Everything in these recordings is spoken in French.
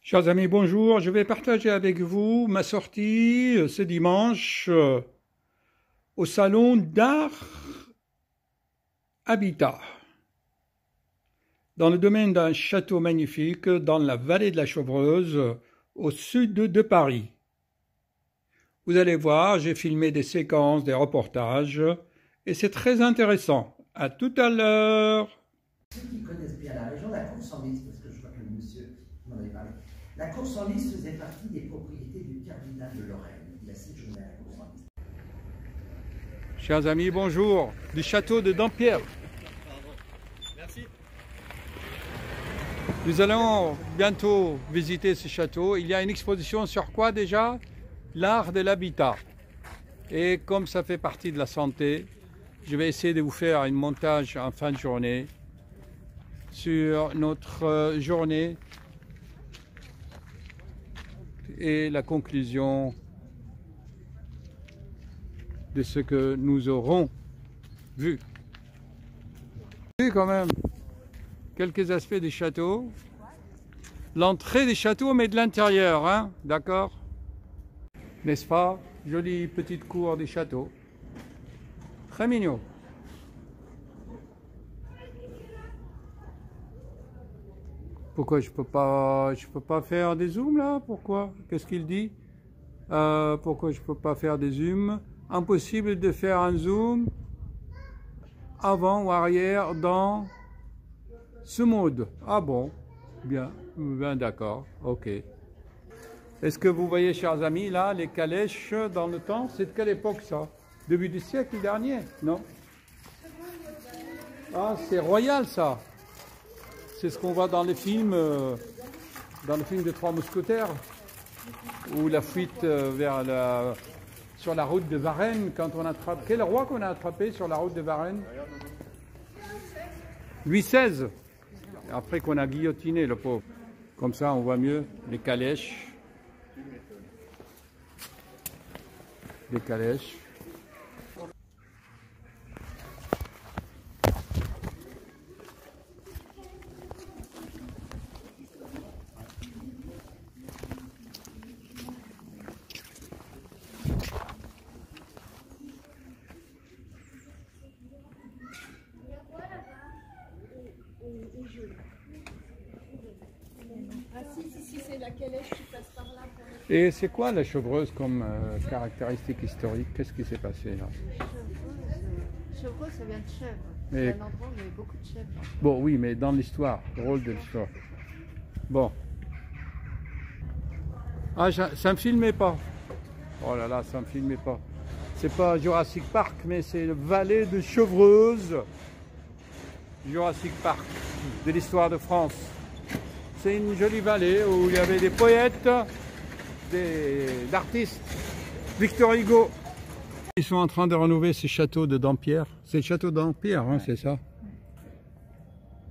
Chers amis, bonjour. Je vais partager avec vous ma sortie ce dimanche au salon d'art Habitat, dans le domaine d'un château magnifique dans la vallée de la Chevreuse, au sud de Paris. Vous allez voir, j'ai filmé des séquences, des reportages, et c'est très intéressant. À tout à l'heure. Ceux qui connaissent bien la région, la course en lys, parce que je crois que le monsieur m'en avait parlé. La course en lys faisait partie des propriétés du cardinal de Lorraine. Il a séjourné à la course en lys. Chers amis, bonjour, du château de Dampierre. Merci. Nous allons bientôt visiter ce château. Il y a une exposition sur quoi déjà? L'art de l'habitat. Et comme ça fait partie de la santé, je vais essayer de vous faire un montage en fin de journée sur notre journée et la conclusion de ce que nous aurons vu. Et quand même, quelques aspects du château. L'entrée du château, mais de l'intérieur, hein, d'accord? N'est-ce pas? Jolie petite cour du château. Très mignon. Pourquoi je peux pas faire des zooms là? Pourquoi? Qu'est-ce qu'il dit? Pourquoi je peux pas faire des zooms? Impossible de faire un zoom avant ou arrière dans ce mode. Ah bon? Bien, d'accord, ok. Est-ce que vous voyez, chers amis, là, les calèches dans le temps? C'est de quelle époque ça? Début du siècle dernier? Non? Ah, c'est royal ça! C'est ce qu'on voit dans les films de Trois Mousquetaires, ou la fuite sur la route de Varennes, quand on attrape. Quel roi qu'on a attrapé sur la route de Varennes? Louis XVI. Après qu'on a guillotiné le pauvre. Comme ça, on voit mieux les calèches. Les calèches. Ah si, c'est la calèche qui passe par là. Et c'est quoi la Chevreuse comme caractéristique historique? Qu'est-ce qui s'est passé là? Chevreuse, ça vient de chèvre. Mais... C'est un endroit où il y avait beaucoup de chèvres. Bon, oui, mais dans l'histoire, le rôle de l'histoire. Bon. Ah, ça me filmait pas. Oh là là, ça me filmait pas. C'est pas Jurassic Park, mais c'est le vallée de Chevreuse. Jurassic Park, de l'histoire de France. C'est une jolie vallée où il y avait des poètes, des artistes. Victor Hugo. Ils sont en train de rénover ce château de Dampierre. C'est le château de Dampierre, hein, c'est ça?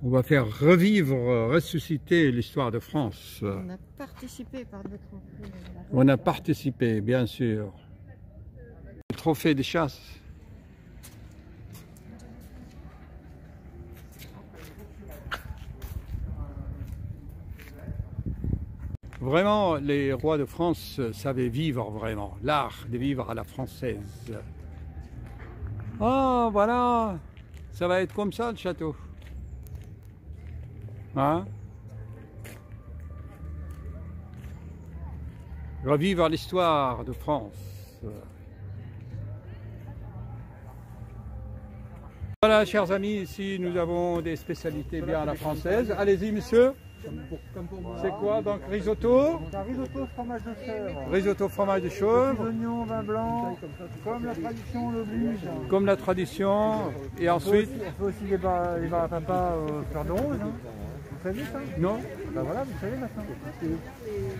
On va faire revivre, ressusciter l'histoire de France. On a participé par notre... On a participé, bien sûr. Le trophée des chasses. Vraiment, les rois de France savaient vivre vraiment, l'art de vivre à la française. Oh, voilà, ça va être comme ça le château. Hein? Revivre l'histoire de France. Voilà, chers amis, ici nous avons des spécialités bien à la française. Allez-y, monsieur. C'est quoi donc? Risotto? Un risotto fromage de chèvre. Risotto fromage de chèvre. Oignons, vin blanc, comme la tradition l'oblige. Comme la tradition. Et ensuite? On fait aussi les barapapas fleur de rose. Hein. Vous savez ça? Non? Ben voilà, vous savez maintenant.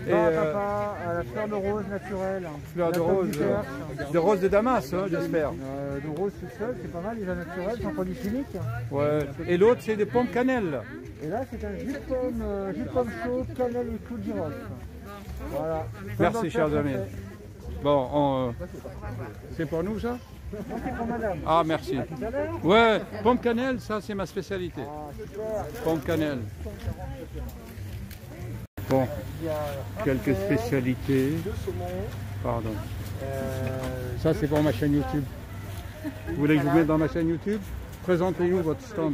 Et Barapapas à la fleur de rose naturelle. fleur de La rose. pomme du Perche. De rose de Damas, hein, j'espère. De rose tout seul, c'est pas mal, déjà naturel, sans produits chimiques. Ouais. Et l'autre, c'est des pommes cannelle. Et là, c'est un jus de pomme chaud, cannelle et clou de girofle. Voilà. Merci, chers amis. Bon, c'est pour nous, ça? Non, c'est pour madame. Ah, merci. À tout à l'heure. Ouais, pomme cannelle, ça, c'est ma spécialité. Ah, super. Pomme cannelle. Bon, Il y a quelques raphaël, spécialités. le saumon, Pardon. Ça, c'est pour ma chaîne YouTube. Vous voulez que je vous mette dans ma chaîne YouTube? Présentez-nous votre stand.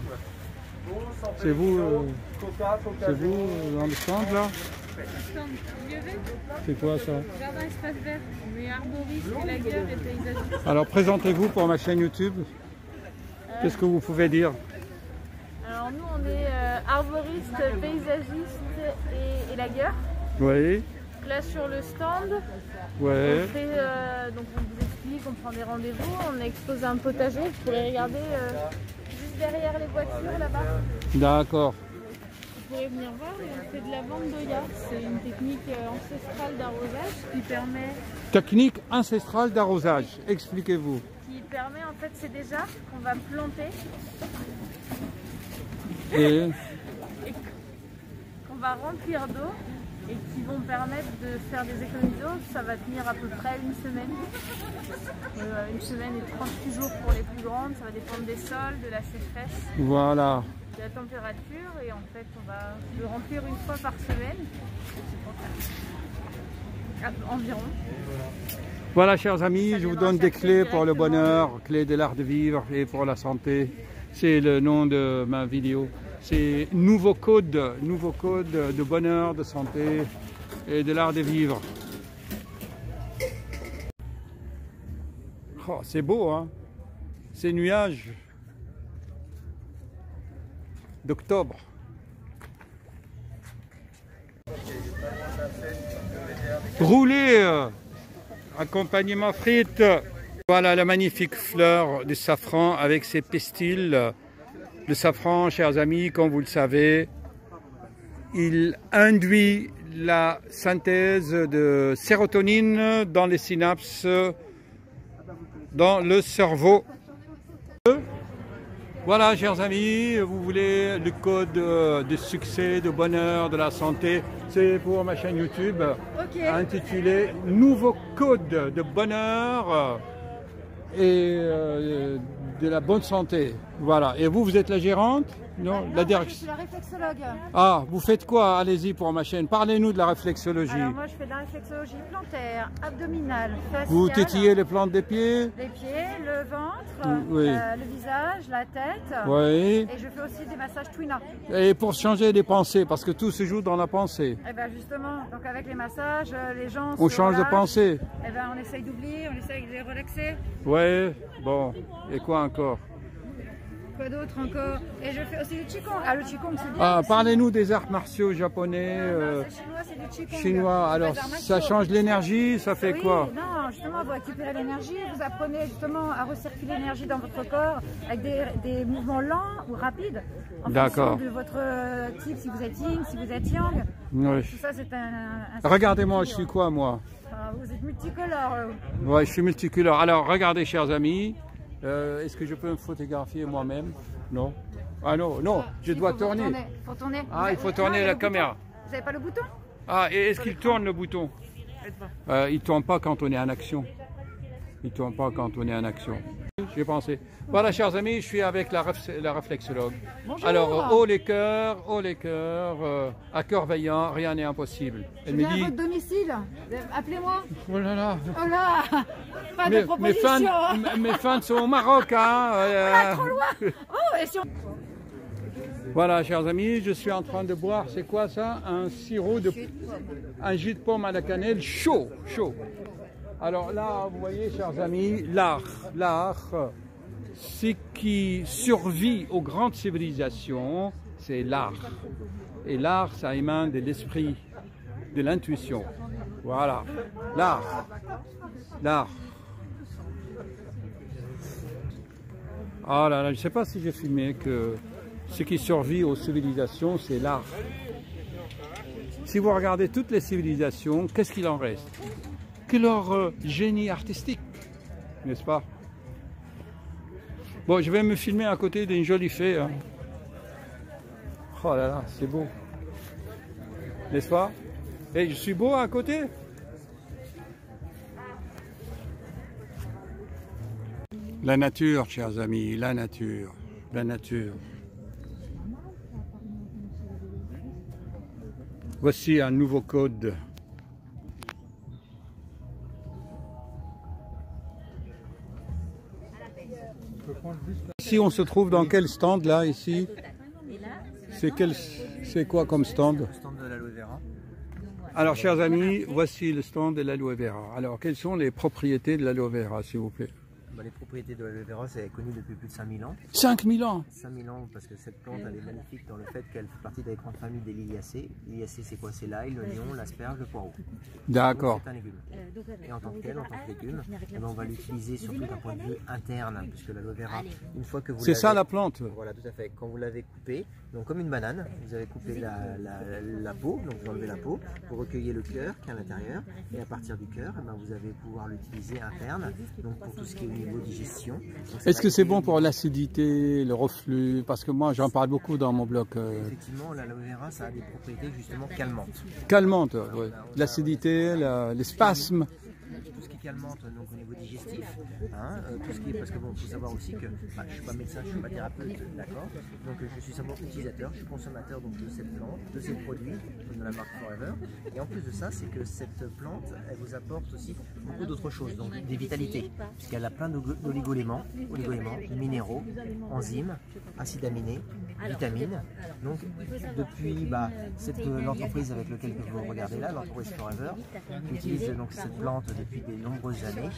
C'est vous, dans le stand là? C'est quoi ça? Jardin espace vert, mais arboriste, élagueur et paysagiste. Alors présentez-vous pour ma chaîne YouTube. Qu'est-ce que vous pouvez dire? Alors nous on est arboriste, paysagiste et élagueur. Oui, Donc là sur le stand, ouais. on fait, donc on vous explique, on prend des rendez-vous, on expose un potager. Vous pourrez regarder juste derrière les voitures là-bas. D'accord. Vous pourrez venir voir, on fait de la vente d'Oya. C'est une technique ancestrale d'arrosage Technique ancestrale d'arrosage. Expliquez-vous. qui permet en fait c'est des arbres qu'on va planter, Et qu'on va remplir d'eau et qui vont permettre de faire des économies d'eau. Ça va tenir à peu près une semaine. Une semaine et 38 jours pour les plus grandes. Ça va dépendre des sols, de la sécheresse, voilà. de la température. Et en fait, on va le remplir une fois par semaine. Environ. Voilà, chers amis, je vous donne des clés pour le bonheur, clés de l'art de vivre et pour la santé. C'est le nom de ma vidéo. C'est nouveau code de bonheur, de santé et de l'art de vivre. Oh, c'est beau, hein? Ces nuages d'octobre. Roulé, accompagnement frites. Voilà la magnifique fleur du safran avec ses pistils. Le safran, chers amis, comme vous le savez, il induit la synthèse de sérotonine dans les synapses, dans le cerveau. Voilà, chers amis, vous voulez le code de succès, de bonheur, de la santé, c'est pour ma chaîne YouTube intitulée Nouveau code de bonheur et de la bonne santé. Voilà. Et vous êtes la gérante? Non, la direction. Je suis la réflexologue. Ah, vous faites quoi? Allez-y pour ma chaîne. Parlez-nous de la réflexologie. Alors moi je fais de la réflexologie plantaire, abdominale, faciale. Vous tétillez les plantes des pieds? Les pieds, le ventre, Oui. le visage, la tête. Oui. Et je fais aussi des massages Twina. Et pour changer les pensées, parce que tout se joue dans la pensée. Et bien justement, donc avec les massages, les gens On se change de relâchent. pensée. Et ben on essaye d'oublier, on essaye de les relaxer. Ouais, bon. Et quoi encore? Quoi d'autre encore? Et je fais aussi du Qigong. Ah, le Qigong c'est bien. Ah, aussi. parlez-nous des arts martiaux japonais. Non, c'est chinois, c'est du Qigong. Chinois, C'est alors pas des arts ça martiaux. change l'énergie, ça fait Oui, quoi? non, justement, vous récupérez l'énergie, vous apprenez justement à recirculer l'énergie dans votre corps avec des mouvements lents ou rapides. En D'accord. fonction de votre type, si vous êtes yin, si vous êtes yang. Oui. Tout ça, c'est un Regardez-moi, je suis quoi moi? Ah, vous êtes multicolore. Ouais, je suis multicolore. Alors regardez, chers amis, est-ce que je peux me photographier moi-même? Non. Ah non, non, je Il dois faut tourner. Faut tourner. Ah, il faut Non, tourner il y a la le bouton. caméra. Vous n'avez pas le bouton? Ah, et est-ce qu'il tourne le bouton? Il ne tourne pas quand on est en action. Il ne tourne pas quand on est en action. J'ai pensé. Voilà, chers amis, je suis avec la réflexologue. Bonjour. Alors, haut les cœurs, à cœur vaillant, rien n'est impossible. Je Elle viens me à dit, votre domicile. Appelez-moi. oh là là, Oh là, pas de mes proposition. fans, mes fans sont au Maroc. Hein, Trop loin. Oh, et si on... Voilà, chers amis, je suis en train de boire, c'est quoi ça? Un sirop de... Un jus de pomme à la cannelle chaud, chaud. Alors là, vous voyez, chers amis, l'art, ce qui survit aux grandes civilisations, c'est l'art. Et l'art, ça émane de l'esprit, de l'intuition. Voilà, l'art. Ah là là, je ne sais pas si j'ai filmé que ce qui survit aux civilisations, c'est l'art. Si vous regardez toutes les civilisations, qu'est-ce qu'il en reste? Que leur génie artistique, n'est-ce pas? Bon, je vais me filmer à côté d'une jolie fée. Hein. Oh là là, c'est beau. N'est-ce pas? Et je suis beau à côté? La nature, chers amis, la nature, la nature. Voici un nouveau code. Ici, on se trouve dans quel stand là, ici? C'est quoi comme stand? Le stand de l'aloe vera. Alors, chers amis, voici le stand de l'aloe vera. Alors, quelles sont les propriétés de l'aloe vera, s'il vous plaît? Les propriétés de l'aloe vera, c'est connu depuis plus de 5000 ans. 5000 ans? 5000 ans, parce que cette plante, elle est magnifique dans le fait qu'elle fait partie de la grande famille des liliacées. Liliacées, c'est quoi? C'est l'ail, l'oignon, l'asperge, le poireau. D'accord. C'est un légume. Et en tant que tel, en tant que légume, on va l'utiliser surtout d'un point de vue interne, puisque l'aloe vera, une fois que vous C'est ça la plante? Voilà, tout à fait. Quand vous l'avez coupée, donc comme une banane, vous avez coupé la peau, donc vous enlevez la peau, vous recueillez le cœur qui est à l'intérieur, et à partir du cœur, vous allez pouvoir l'utiliser interne, donc pour tout ce qui est au niveau digestion. Est-ce que c'est bon pour l'acidité, le reflux? Parce que moi, j'en parle beaucoup dans mon blog. Effectivement, l'aloe vera, ça a des propriétés justement calmantes. Calmantes, oui. L'acidité, les spasmes. Tout ce qui calmante donc au niveau digestif, tout ce qui est, parce que bon, faut savoir aussi que je suis pas médecin, je suis pas thérapeute, d'accord, donc je suis simplement utilisateur, je suis consommateur donc de cette plante, de ces produits de la marque Forever, et en plus de ça, c'est que cette plante, elle vous apporte aussi beaucoup d'autres choses, donc des vitalités, puisqu'elle a plein d'oligo-éléments, minéraux, enzymes, acides aminés, vitamines. Donc depuis l'entreprise avec laquelle vous regardez là, l'entreprise Forever, qui utilise donc cette plante depuis de nombreuses années,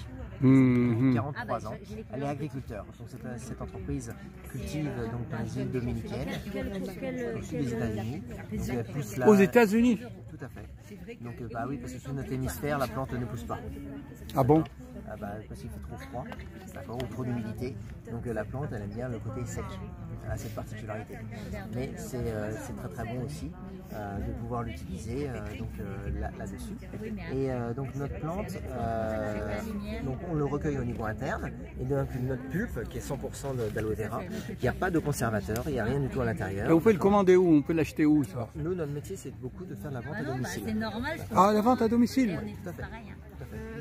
43 ans. Elle est agriculteur. Donc cette entreprise cultive donc dans les îles dominicaines, au sud des États-Unis. Aux États-Unis? Tout à fait. Donc oui, parce que sous notre hémisphère, la plante ne pousse pas. Ah bon? Parce qu'il fait trop froid, d'accord, ou trop d'humidité. Donc la plante, elle aime bien le côté sec. Elle a cette particularité. Mais c'est très très bon aussi de pouvoir l'utiliser là-dessus. Et donc notre plante, donc on le recueille au niveau interne. Et donc notre pulpe, qui est 100% d'aloe vera, il n'y a pas de conservateur, il n'y a rien du tout à l'intérieur. Et vous pouvez le commander où? On peut l'acheter où ça? Nous, notre métier, c'est beaucoup de faire de la vente à domicile. C'est normal. Ah, la vente à domicile? Tout à fait.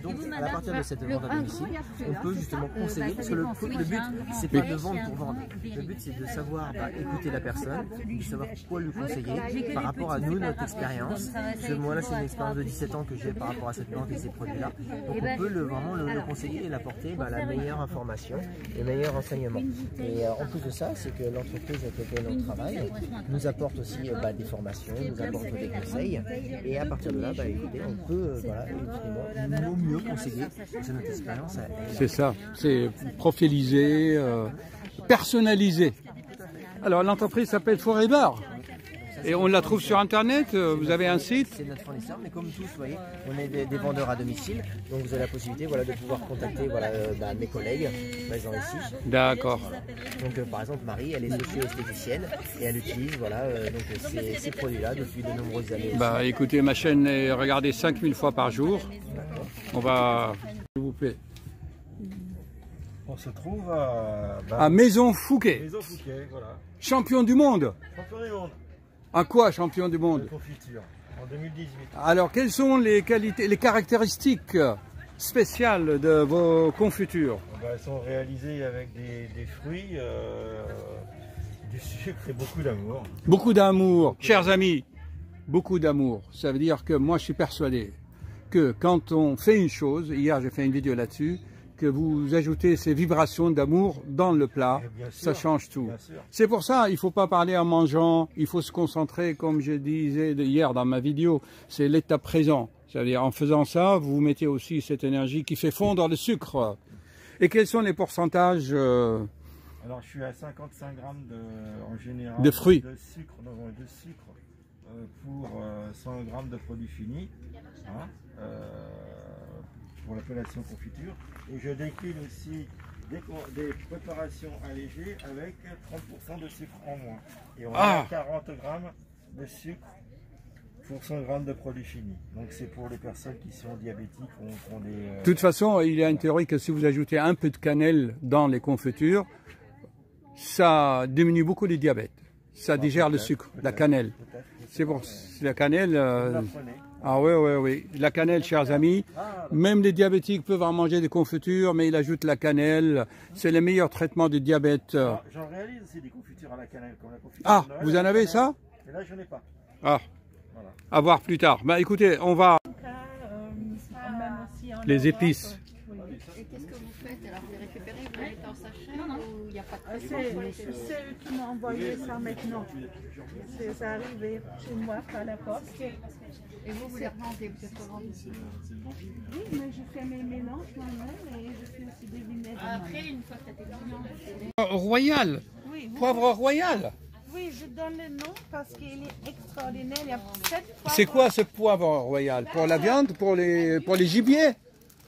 Donc à partir de cette vente à domicile, on peut justement conseiller, parce que le but c'est pas de vendre pour vendre, le but c'est de savoir écouter la personne, de savoir quoi lui conseiller par rapport à nous, notre expérience. Moi là c'est une expérience de 17 ans que j'ai par rapport à cette plante et ces produits là, donc on peut vraiment le conseiller et l'apporter la meilleure information, les meilleurs renseignements. Et en plus de ça, c'est que l'entreprise avec laquelle on travaille nous apporte aussi des formations, nous apporte des conseils, et à partir de là, écoutez, on peut évidemment mieux conseiller, c'est notre expérience. C'est ça, c'est profilisé, personnalisé. Alors l'entreprise s'appelle Forever. Et on la trouve sur internet, vous avez un site? C'est notre fournisseur, mais comme tous, vous voyez, on est des vendeurs à domicile, donc vous avez la possibilité de pouvoir contacter mes collègues présents ici. D'accord. Donc par exemple Marie, elle est socio-esthéticienne et elle utilise ces produits-là depuis de nombreuses années. Écoutez, ma chaîne est regardée 5000 fois par jour. On va, s'il vous plaît. On se trouve à Maison Fouquet. Maison Fouquet, voilà. Champion du monde. Champion du monde. À quoi champion du monde? De confiture, en 2018. Alors, quelles sont les qualités, les caractéristiques spéciales de vos confitures? Elles sont réalisées avec des fruits, du sucre et beaucoup d'amour. Beaucoup d'amour, chers amis. Beaucoup d'amour. Ça veut dire que moi, je suis persuadé que quand on fait une chose, hier j'ai fait une vidéo là-dessus, que vous ajoutez ces vibrations d'amour dans le plat, ça change tout. C'est pour ça, il ne faut pas parler en mangeant, il faut se concentrer, comme je disais hier dans ma vidéo, c'est l'état présent. C'est-à-dire en faisant ça, vous mettez aussi cette énergie qui fait fondre le sucre. Et quels sont les pourcentages Alors je suis à 55 grammes en général de fruits, de sucre pour 100 grammes de produits finis. Pour l'appellation confiture, et je décline aussi des préparations allégées avec 30% de sucre en moins. Et on a 40 grammes de sucre pour 100 grammes de produits finis. Donc c'est pour les personnes qui sont diabétiques ou qui ont des... De toute façon, il y a une théorie que si vous ajoutez un peu de cannelle dans les confitures, ça diminue beaucoup les diabètes. Ça digère le sucre, la cannelle. C'est pour la cannelle... Ah oui. La cannelle, chers amis, même les diabétiques peuvent en manger des confitures, mais ils ajoutent la cannelle. C'est le meilleur traitement du diabète. J'en réalise aussi des confitures à la cannelle, comme la confiture. Ah, vous en avez ça? Mais là, je n'en ai pas. Ah, Voilà. À voir plus tard. Bah écoutez, on va... Les épices. Et qu'est-ce que vous faites alors? Vous les récupérez, vous les mettez en sachet ou il n'y a pas de pression? C'est eux qui m'ont envoyé ça maintenant. C'est arrivé chez moi par la poste. Et vous les revendez, vous êtes revendez ici? Oui, mais je fais mes mélanges moi-même et je fais aussi des vinaigres. Après, une fois que tu as tes clients, Royal. Oui, Poivre royal. oui, je donne le nom parce qu'il est extraordinaire. Il y a 7 poivres. C'est quoi ce poivre royal? Pour la viande, pour les gibiers?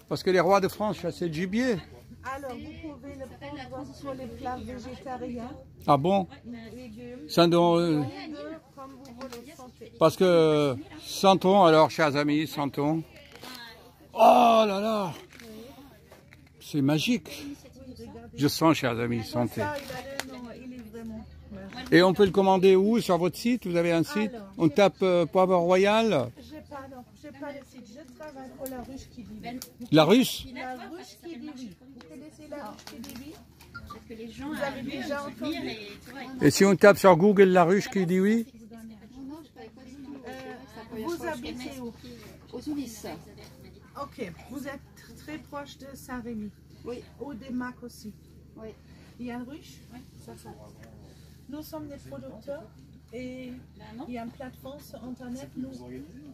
Parce que les rois de France chassaient le gibier. Alors, vous pouvez le prendre sur les plats végétariens, Ah bon? légumes, Ça, comme vous voulez santé. parce que sentons alors, chers amis, sentons. Oh là là! C'est magique. Je sens, chers amis, sentez. Ça, il a le nom, il est vraiment... Et on peut le commander où? Sur votre site? Vous avez un site? On tape poivre royal. J'ai pas le site. Je travaille pour la ruche qui dit oui. La russe? La ruche qui dit oui. Vous connaissez la ruche qui dit oui? parce que les gens Vous avez déjà entendu? et tu vois, Et si on tape sur Google la ruche qui dit oui? non, je savais pas du tout. Vous habitez où? Aux Ulysses. Ok, vous êtes très proche de Saint-Rémy. Oui. Ou des Macs aussi. Oui. Il y a une ruche? Oui. Ça. Nous sommes des producteurs et il y a une plateforme sur Internet. Nous,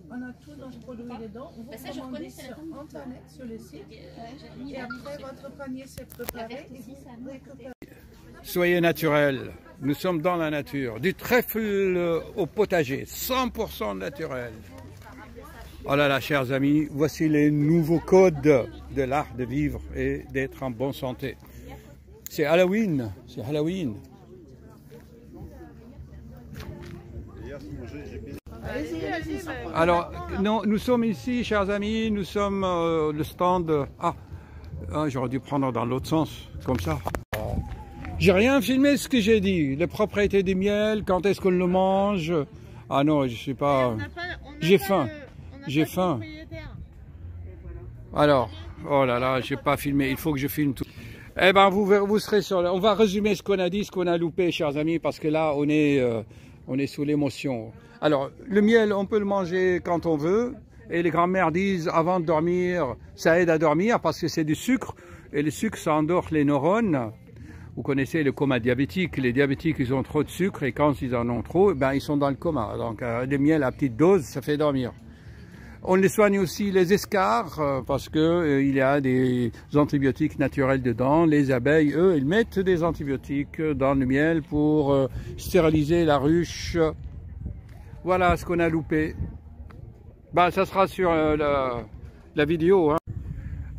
on a tous nos produits dedans. Vous commandez sur Internet, sur le site. Et après, votre panier s'est préparé et vous récupérez. Soyez naturels. Nous sommes dans la nature. Du trèfle au potager, 100% naturel. Oh là là, chers amis, voici les nouveaux codes de l'art de vivre et d'être en bonne santé. C'est Halloween, c'est Halloween. Alors, non, nous sommes ici, chers amis, nous sommes le stand... j'aurais dû prendre dans l'autre sens, comme ça. J'ai rien filmé ce que j'ai dit. Les propriétés du miel, quand est-ce qu'on le mange. Ah non, je sais pas. J'ai faim. J'ai faim. Alors, oh là là, j'ai pas filmé. Il faut que je filme tout. Eh ben, vous serez sur. On va résumer ce qu'on a dit, ce qu'on a loupé, chers amis, parce que là, on est sous l'émotion. Alors, le miel, on peut le manger quand on veut. Et les grands-mères disent, avant de dormir, ça aide à dormir parce que c'est du sucre. Et le sucre, ça endort les neurones. Vous connaissez le coma diabétique. Les diabétiques, ils ont trop de sucre et quand ils en ont trop, ben, ils sont dans le coma. Donc, le miel à petite dose, ça fait dormir. On les soigne aussi les escarres parce que il y a des antibiotiques naturels dedans. Les abeilles, eux, ils mettent des antibiotiques dans le miel pour stériliser la ruche. Voilà ce qu'on a loupé. Ben, ça sera sur la vidéo. Hein.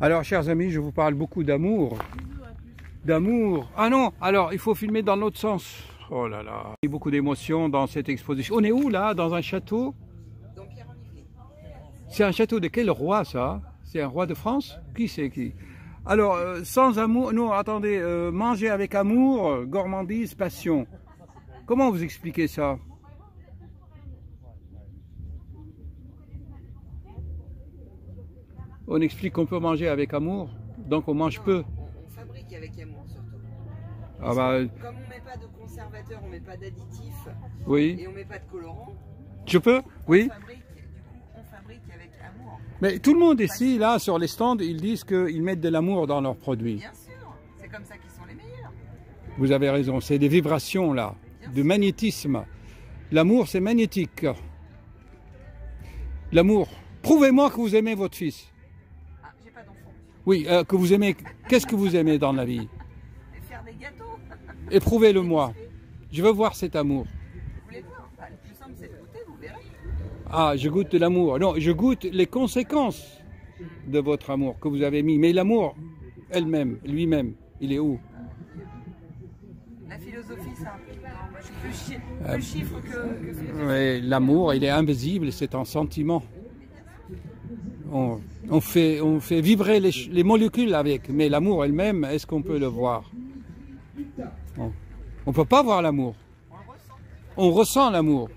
Alors, chers amis, je vous parle beaucoup d'amour. D'amour. Ah non, alors il faut filmer dans l'autre sens. Oh là là. Il y a beaucoup d'émotions dans cette exposition. On est où là? Dans un château? C'est un château de quel roi ça? C'est un roi de France? Qui c'est qui? Alors, sans amour, non, attendez, manger avec amour, gourmandise, passion. Comment vous expliquez ça? On explique qu'on peut manger avec amour, donc on mange peu. On fabrique avec amour surtout. Ah bah, comme on ne met pas de conservateur, on ne met pas d'additifs oui. Et on ne met pas de colorant. Je peux? Oui. On fabrique avec amour. Mais tout le monde ici, là, sur les stands, ils disent qu'ils mettent de l'amour dans leurs produits. Bien sûr, c'est comme ça qu'ils sont les meilleurs. Vous avez raison, c'est des vibrations là, de magnétisme. L'amour, c'est magnétique. L'amour. Prouvez-moi que vous aimez votre fils. Ah, j'ai pas d'enfant. Oui, que vous aimez. Qu'est-ce que vous aimez dans la vie? Faire des gâteaux. Éprouvez-le-moi. Je veux voir cet amour. Vous voulez voir? Bah, le plus simple, c'est de goûter, vous verrez. Ah, je goûte de l'amour. Non, je goûte les conséquences de votre amour que vous avez mis. Mais l'amour, elle-même, lui-même, il est où? La philosophie, c'est un peu plus chiffre que oui, l'amour, il est invisible, c'est un sentiment. On fait vibrer les molécules avec, mais l'amour elle-même, est-ce qu'on peut le voir? On ne peut pas voir l'amour. On ressent l'amour.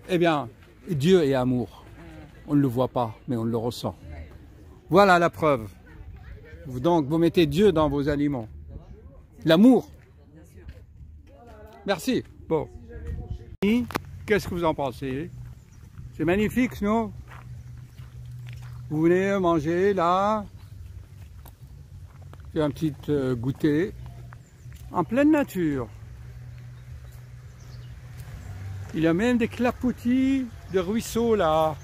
Eh bien, Dieu est amour. On ne le voit pas, mais on le ressent. Voilà la preuve. Donc, vous mettez Dieu dans vos aliments. L'amour. Merci. Bon. Qu'est-ce que vous en pensez? C'est magnifique, non? Vous venez manger là, faire un petit goûter en pleine nature. Il y a même des clapotis de ruisseaux là.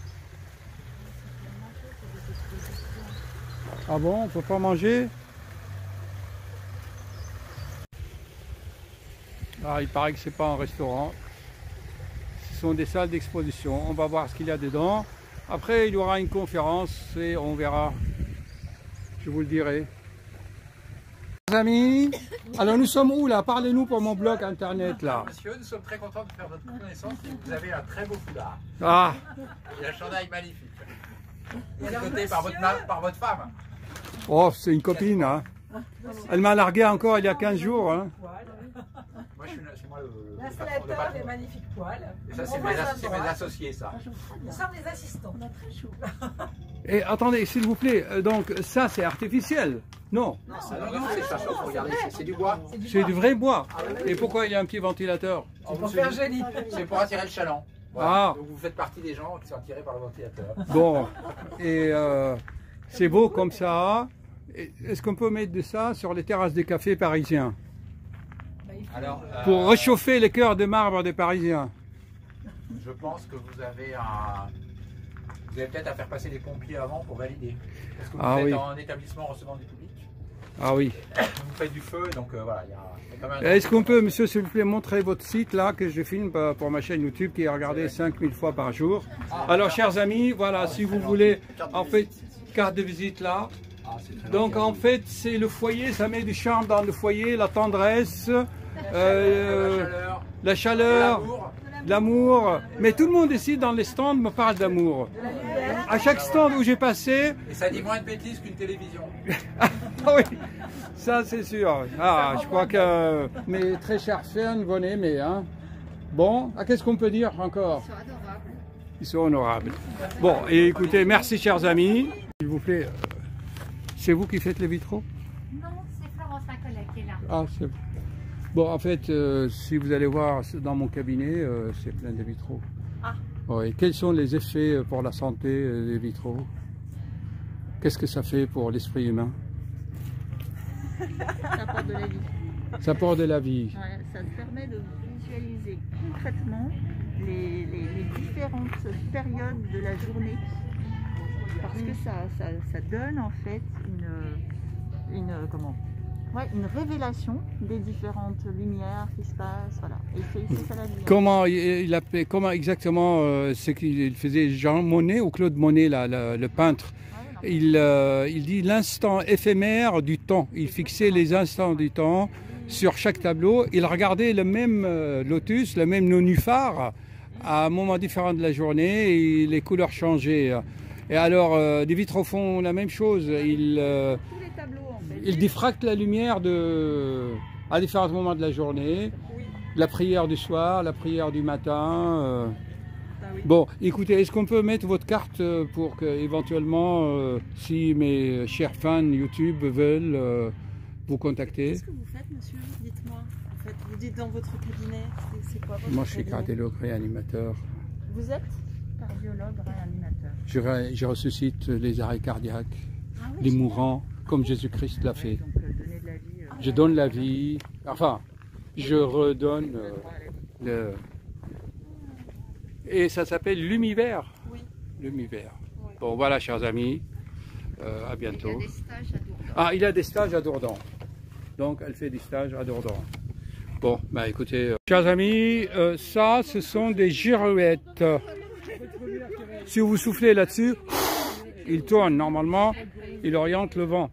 Ah bon, on peut pas manger? Ah, il paraît que c'est pas un restaurant. Ce sont des salles d'exposition. On va voir ce qu'il y a dedans. Après, il y aura une conférence et on verra. Je vous le dirai. Les amis, alors nous sommes où là? Parlez-nous pour mon blog internet là. Monsieur, nous sommes très contents de faire votre connaissance. Vous avez un très beau foulard. Ah. Et un chandail magnifique. Côté par votre femme. Oh, c'est une copine, hein. Elle m'a largué encore il y a 15 jours. Hein. Moi, c'est moi le L'installateur des magnifiques poils. Et ça, c'est mes associés, ça. Nous sommes les assistants. On a très chaud. Et attendez, s'il vous plaît, donc ça c'est artificiel? Non. Non, c'est ça, faut regarder, c'est du bois. C'est du vrai bois. Et pourquoi il y a un petit ventilateur? C'est pour faire joli. C'est pour attirer le chaland. Voilà. Ah. Donc vous faites partie des gens qui sont attirés par le ventilateur. Bon, et c'est beau comme ça. Est-ce qu'on peut mettre de ça sur les terrasses des cafés parisiens? Alors, pour réchauffer les cœurs de marbre des Parisiens. Je pense que vous avez peut-être à faire passer les pompiers avant pour valider. Parce que vous êtes en établissement recevant du public. Ah oui. Vous faites du feu, donc voilà, il y a quand même... Est-ce qu'on peut, monsieur, s'il vous plaît, montrer votre site là, que je filme pour ma chaîne YouTube qui est regardée 5000 fois par jour. Alors, chers amis, voilà, si vous voulez, en fait, carte de visite là. Donc, en fait, c'est le foyer, ça met du charme dans le foyer, la tendresse, la chaleur, l'amour. Mais tout le monde ici dans les stands me parle d'amour. À chaque stand où j'ai passé... Et ça dit moins de bêtises qu'une télévision. Ah oui, ça c'est sûr. Ah, je crois que mes très chers fans vont aimer. Hein. Bon, qu'est-ce qu'on peut dire encore? Ils sont honorables. Bon, et écoutez, merci chers amis. S'il vous plaît, c'est vous qui faites les vitraux? Non, c'est Florence, ma collègue qui est là. Ah, c'est bon. En fait, si vous allez voir dans mon cabinet, c'est plein de vitraux. Ah. Oui. Quels sont les effets pour la santé des vitraux? Qu'est-ce que ça fait pour l'esprit humain? Ça apporte de la vie. Ça apporte de la vie. Ouais, ça permet de visualiser concrètement les différentes périodes de la journée. Parce que ça donne en fait une révélation des différentes lumières qui se passent. Voilà. Et c'est ça la vie. Comment exactement ce qu'il faisait Jean Monnet ou Claude Monet, le peintre? Il dit l'instant éphémère du temps. Il fixait les instants du temps sur chaque tableau. Il regardait le même lotus, le même nénuphar à un moment différent de la journée et les couleurs changeaient. Et alors, les vitraux font la même chose. Ils diffractent la lumière à différents moments de la journée. La prière du soir, la prière du matin. Bon, écoutez, est-ce qu'on peut mettre votre carte pour que, éventuellement, si mes chers fans YouTube veulent vous contacter? Qu'est-ce que vous faites, monsieur? Dites-moi. En fait, vous dites dans votre cabinet, c'est quoi votre Moi, je suis cardiologue réanimateur. Vous êtes cardiologue réanimateur. Je ressuscite les arrêts cardiaques, les mourants, comme Jésus-Christ l'a fait. Je donne la vie, enfin, je redonne le... Et ça s'appelle l'univers. Oui. L'univers. Oui. Bon, voilà, chers amis. À bientôt. Il y a des stages à Dourdan. Ah, il y a des stages à Dourdan. Donc, elle fait des stages à Dourdan. Bon, bah écoutez, chers amis, ça, ce sont des girouettes. Si vous soufflez là-dessus, il tourne. Normalement, il oriente le vent.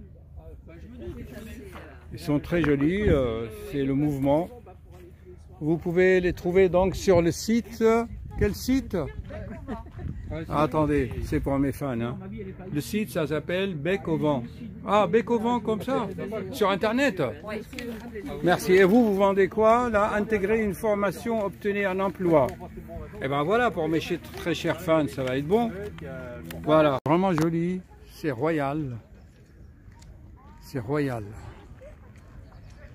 Ils sont très jolis. C'est le mouvement. Vous pouvez les trouver donc sur le site. Quel site? Ah, attendez, c'est pour mes fans. Hein. Le site, ça s'appelle Bec au vent. Ah, Bec au vent comme ça? Sur Internet? Merci. Et vous vendez quoi? Là, intégrer une formation, obtenir un emploi. Et ben voilà, pour mes très chers fans, ça va être bon. Voilà, vraiment joli. C'est royal. C'est royal.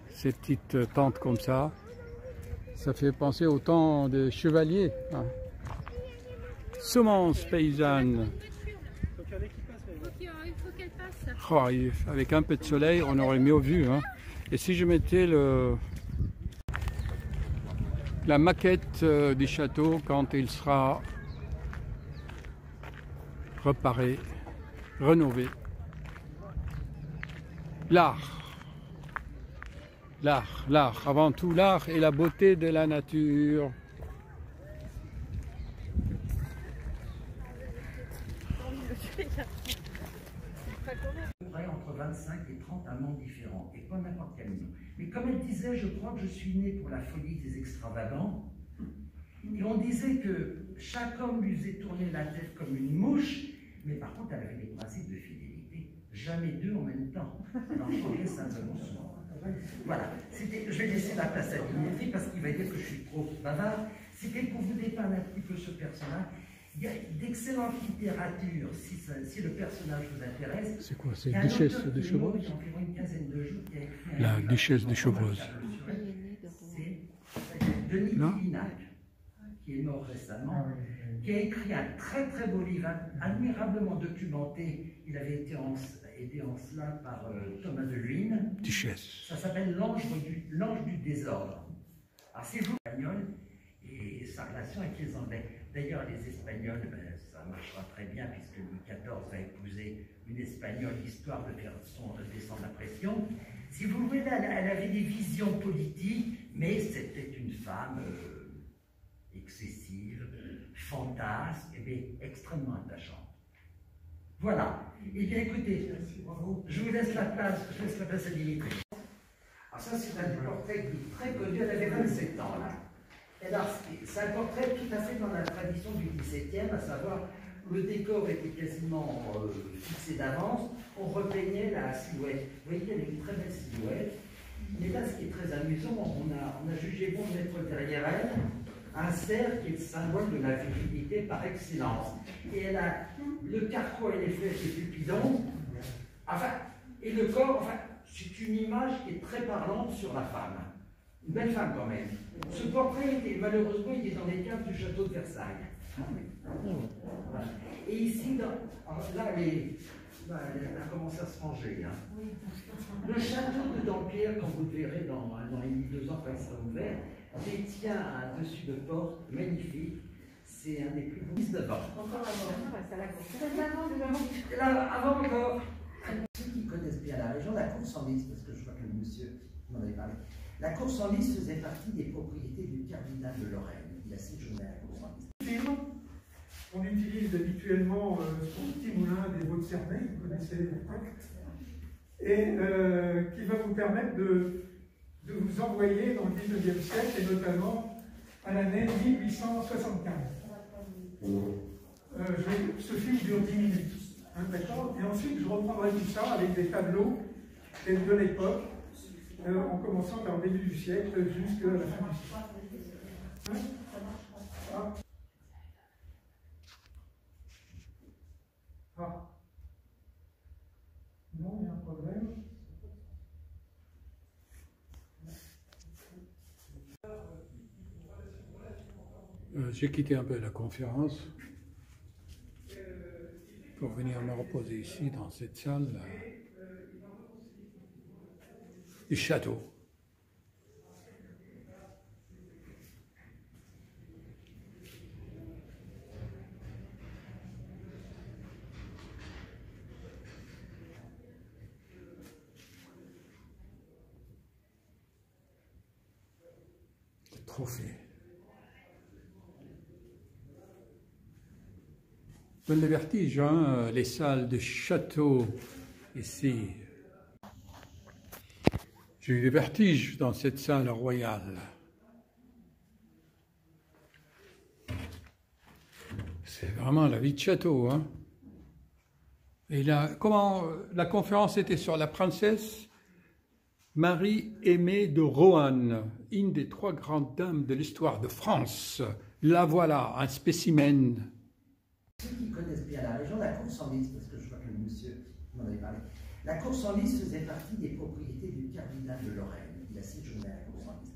Ces petites tentes comme ça. Ça fait penser au temps de chevaliers. Hein. Semences paysannes. Oh, avec un peu de soleil, on aurait mieux vu. Hein. Et si je mettais la maquette du château quand il sera réparé, rénové. L'art, avant tout l'art et la beauté de la nature. Entre 25 et 30 amants différents, et pas n'importe quel nom. Mais comme elle disait, je crois que je suis né pour la folie des extravagants. Et on disait que chaque homme lui faisait tourner la tête comme une mouche, mais par contre, elle avait des principes de fidélité. Jamais deux en même temps. Elle en changeait simplement souvent. Voilà. Je vais laisser la place à Dimitri parce qu'il va dire que je suis trop bavard. C'était pour vous dépeindre un petit peu ce personnage. Il y a d'excellente littérature, si le personnage vous intéresse. C'est quoi? C'est Duchesse de Chevreuse? La Duchesse de Chevreuse. C'est Denis Villinac, qui est mort récemment, qui a écrit un très très beau livre, admirablement documenté. Il avait été aidé en cela par Thomas de Luynes. Duchesse. Ça s'appelle L'Ange du désordre. Alors c'est vous, espagnol, et sa relation avec les Anglais. D'ailleurs, les Espagnols, ça marchera très bien puisque Louis XIV va épouser une Espagnole, histoire de faire descendre la pression. Si vous voulez, elle avait des visions politiques, mais c'était une femme excessive, fantasque, mais extrêmement attachante. Voilà. Eh bien, écoutez, je vous laisse la place, à Dimitri. Alors ça, c'est un portrait qui est très connu, elle avait 27 ans, là. C'est un portrait tout à fait dans la tradition du XVIIe, à savoir le décor était quasiment fixé d'avance, on repeignait la silhouette. Vous voyez, il y avait une très belle silhouette. Mais là, ce qui est très amusant, on a jugé bon de mettre derrière elle un cerf qui est le symbole de la virilité par excellence. Et elle a le carquois et les flèches et pupillons, enfin, et le corps, enfin, c'est une image qui est très parlante sur la femme. Une belle femme quand même. Ce portrait, malheureusement, il est dans les caves du château de Versailles. Voilà. Et ici, là, elle a commencé à se ranger. Hein. Le château de Dampierre, quand vous le verrez dans 1 an et demi, 2 ans, quand il sera ouvert, détient un dessus de porte magnifique. C'est un des plus beaux. 19 ans. Encore avant encore. Ceux qui connaissent bien la région, la course en lys, parce que je vois que le monsieur m'en avait parlé. La course en lys faisait partie des propriétés du cardinal de Lorraine. Il a séjourné à la course en lys. On utilise habituellement son petit moulin des Vaux-de-Cernay, vous connaissez peut-être, et qui va vous permettre de vous envoyer dans le 19e siècle, et notamment à l'année 1875. Ce film dure 10 minutes, hein, d'accord? Et ensuite, je reprendrai tout ça avec des tableaux de l'époque, en commençant par le début du siècle jusqu'à la fin du siècle. Hein? Ah. Ah. Non, il y a un problème. J'ai quitté un peu la conférence pour venir me reposer ici dans cette salle du château. Le trophée. Donne le vertige, hein, les salles de château ici. J'ai eu le vertige dans cette salle royale. C'est vraiment la vie de château, hein. Et là, la conférence était sur la princesse Marie-Aimée de Rohan, une des 3 grandes dames de l'histoire de France. La voilà, un spécimen. Ceux qui connaissent bien la région, la course en lys, parce que je vois que le monsieur m'en avait parlé, la course en lys faisait partie des propriétés du cardinal de Lorraine. Il a séjourné